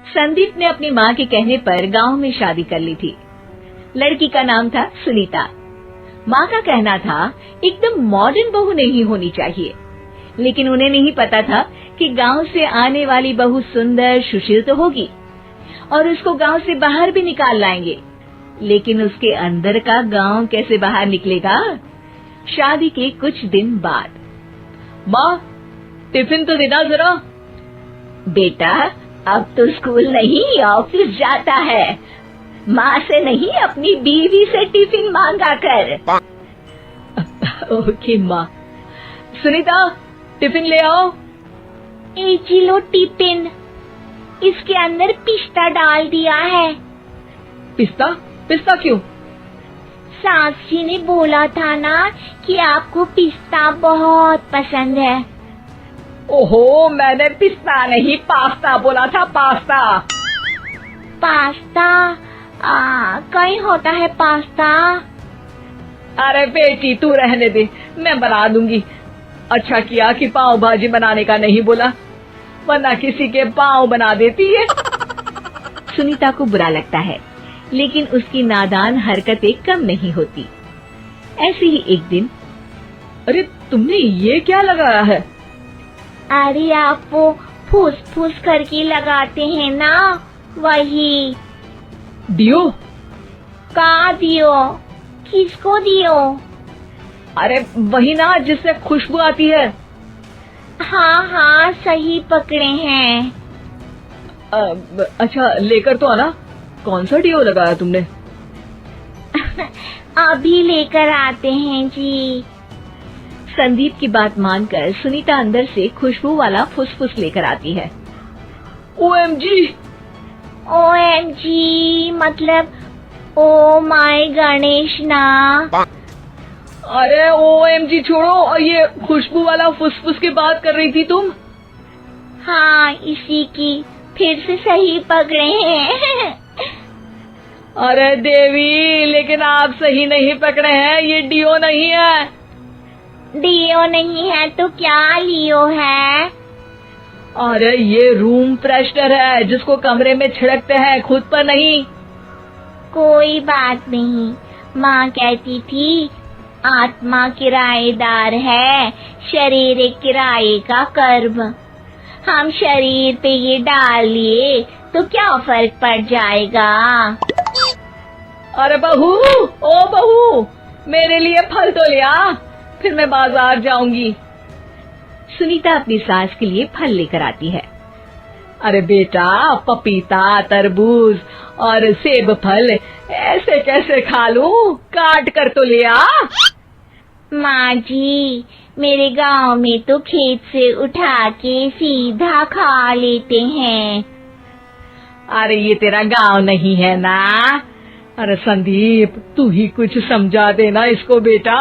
संदीप ने अपनी माँ के कहने पर गांव में शादी कर ली थी। लड़की का नाम था सुनीता। माँ का कहना था एकदम मॉडर्न बहू नहीं होनी चाहिए, लेकिन उन्हें नहीं पता था कि गांव से आने वाली बहू सुंदर सुशील तो होगी और उसको गांव से बाहर भी निकाल लाएंगे, लेकिन उसके अंदर का गांव कैसे बाहर निकलेगा। शादी के कुछ दिन बाद, माँ टिफिन तो देना जरा। बेटा अब तो स्कूल नहीं ऑफिस जाता है, माँ से नहीं अपनी बीवी से टिफिन मांगा कर। ओके माँ। सुनीता टिफिन ले आओ। एक किलो टिफिन, इसके अंदर पिस्ता डाल दिया है। पिस्ता? पिस्ता क्यों? सास जी ने बोला था ना कि आपको पिस्ता बहुत पसंद है। ओहो, मैंने पिस्ता नहीं पास्ता बोला था, पास्ता। पास्ता? कहीं होता है पास्ता? अरे बेटी तू रहने दे, मैं बना दूंगी। अच्छा किया कि पाव भाजी बनाने का नहीं बोला, वरना किसी के पाव बना देती है। सुनीता को बुरा लगता है, लेकिन उसकी नादान हरकतें कम नहीं होती। ऐसे ही एक दिन, अरे तुमने ये क्या लगाया है? अरे आप वो फूस फूस करके लगाते हैं ना, वही। डियो? का दियो? किसको दियो? अरे वही ना जिससे खुशबू आती है। हाँ सही पकड़े हैं। अच्छा लेकर तो आना। कौन सा डियो लगाया तुमने? अभी लेकर आते हैं जी। संदीप की बात मानकर सुनीता अंदर से खुशबू वाला फुसफुस लेकर आती है। OMG! OMG मतलब ओ माय गणेश ना। अरे OMG छोड़ो, और ये खुशबू वाला फुसफुस की बात कर रही थी तुम? हाँ इसी की, फिर से सही पकड़े हैं। अरे देवी, लेकिन आप सही नहीं पकड़े हैं, ये डियो नहीं है। डियो नहीं है तो क्या लियो है? अरे ये रूम फ्रेशनर है, जिसको कमरे में छिड़कते हैं, खुद पर नहीं। कोई बात नहीं, माँ कहती थी आत्मा किराएदार है, शरीर एक किराए का कर्म। हम शरीर पे ये डाल लिए तो क्या फर्क पड़ जाएगा। अरे बहू, ओ बहू, मेरे लिए फल तो ले आ, फिर मैं बाजार जाऊंगी। सुनीता अपनी सास के लिए फल लेकर आती है। अरे बेटा, पपीता, तरबूज और सेब फल ऐसे कैसे खा लूं? काट कर तो ले आ। माँ जी, मेरे गांव में तो खेत से उठा के सीधा खा लेते हैं। अरे ये तेरा गांव नहीं है ना। अरे संदीप, तू ही कुछ समझा देना इसको बेटा।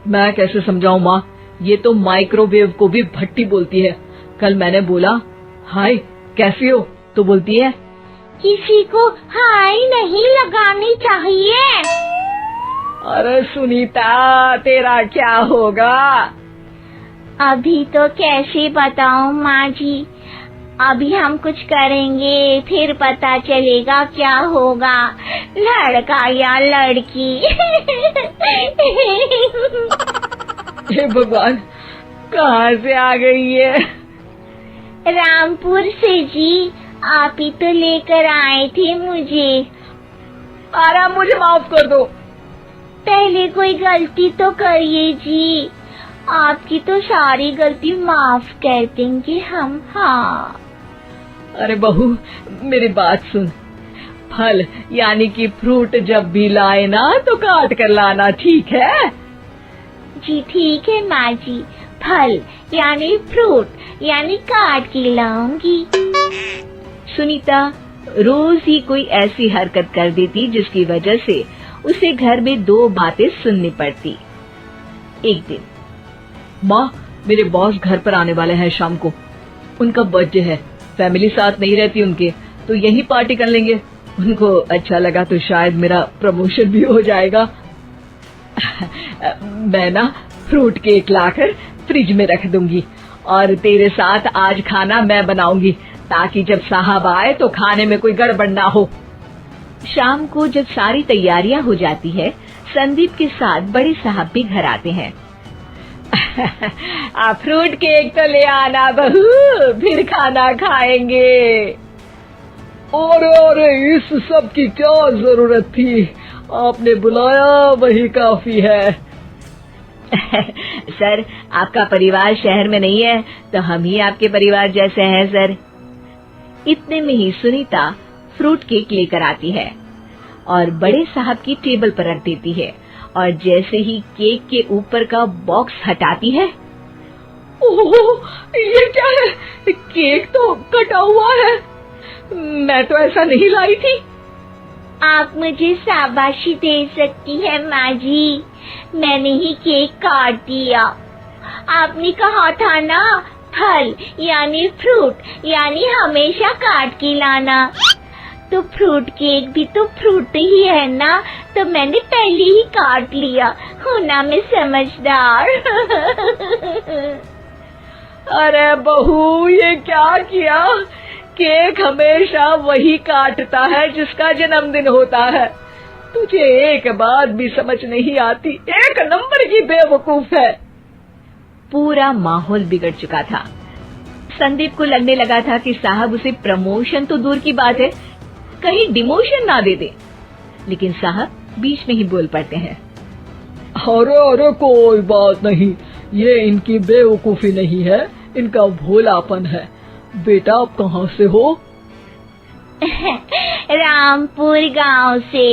मैं कैसे समझाऊं माँ, ये तो माइक्रोवेव को भी भट्टी बोलती है। कल मैंने बोला हाय कैसी हो, तो बोलती है किसी को हाय नहीं लगानी चाहिए। अरे सुनीता, तेरा क्या होगा? अभी तो कैसे बताऊं माँ जी, अभी हम कुछ करेंगे फिर पता चलेगा क्या होगा, लड़का या लड़की। हे भगवान, कहाँ से आ गई है? रामपुर से जी, आप ही तो लेकर आए थे मुझे। अरे मुझे माफ कर दो। पहले कोई गलती तो करिए जी, आपकी तो सारी गलती माफ कर देंगे हम। हाँ अरे बहू, मेरी बात सुन। फल यानी कि फ्रूट जब भी लाए ना तो काट कर लाना, ठीक है? जी ठीक है माँ जी, फल यानी फ्रूट यानी काट के लाऊंगी। सुनीता रोज ही कोई ऐसी हरकत कर देती जिसकी वजह से उसे घर में दो बातें सुननी पड़ती। एक दिन, माँ मेरे बॉस घर पर आने वाले हैं शाम को, उनका बर्थडे है, फैमिली साथ नहीं रहती उनके, तो यही पार्टी कर लेंगे। उनको अच्छा लगा तो शायद मेरा प्रमोशन भी हो जाएगा। मैं ना फ्रूट केक लाकर फ्रिज में रख दूंगी और तेरे साथ आज खाना मैं बनाऊंगी, ताकि जब साहब आए तो खाने में कोई गड़बड़ ना हो। शाम को जब सारी तैयारियां हो जाती है, संदीप के साथ बड़े साहब भी घर आते हैं। फ्रूट केक तो ले आना बहू, फिर खाना खाएंगे। अरे इस सब की क्या जरूरत थी, आपने बुलाया वही काफी है। सर, आपका परिवार शहर में नहीं है तो हम ही आपके परिवार जैसे हैं सर। इतने में ही सुनीता फ्रूट केक लेकर आती है और बड़े साहब की टेबल पर रख देती है, और जैसे ही केक के ऊपर का बॉक्स हटाती है, ओह, ये क्या है? केक तो कटा हुआ है, मैं तो ऐसा नहीं लाई थी। आप मुझे शाबाशी दे सकती है माँ जी, मैंने ही केक काट दिया। आपने कहा था ना, फल यानी फ्रूट यानी हमेशा काट के लाना, तो फ्रूट केक भी तो फ्रूट ही है ना, तो मैंने पहले ही काट लिया। हूँ ना मैं समझदार। अरे बहू, ये क्या किया? केक हमेशा वही काटता है जिसका जन्मदिन होता है। तुझे एक बात भी समझ नहीं आती, एक नंबर की बेवकूफ है। पूरा माहौल बिगड़ चुका था। संदीप को लगने लगा था कि साहब उसे प्रमोशन तो दूर की बात है, कहीं डिमोशन ना दे दे, लेकिन साहब बीच में ही बोल पड़ते हैं। अरे कोई बात नहीं, ये इनकी बेवकूफी नहीं है, इनका भोलापन है। बेटा आप कहाँ से हो? रामपुर गांव से।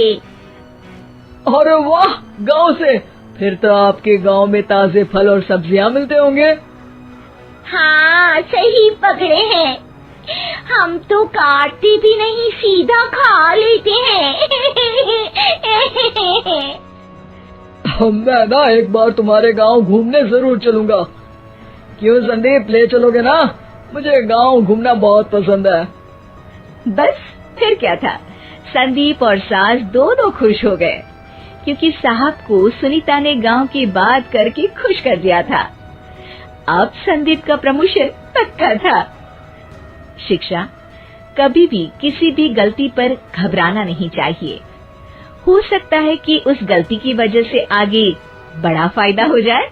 अरे वाह, गांव से? फिर तो आपके गांव में ताजे फल और सब्जियां मिलते होंगे। हाँ, सही पकड़े हैं, हम तो काटते भी नहीं, सीधा खा लेते हैं। मैं ना एक बार तुम्हारे गांव घूमने जरूर चलूंगा। क्यों संदीप, ले चलोगे ना? मुझे गांव घूमना बहुत पसंद है। बस फिर क्या था, संदीप और सास दोनों खुश हो गए, क्योंकि साहब को सुनीता ने गांव की बात करके खुश कर दिया था। अब संदीप का प्रमोशन पक्का था। शिक्षा, कभी भी किसी भी गलती पर घबराना नहीं चाहिए। हो सकता है कि उस गलती की वजह से आगे बड़ा फायदा हो जाए।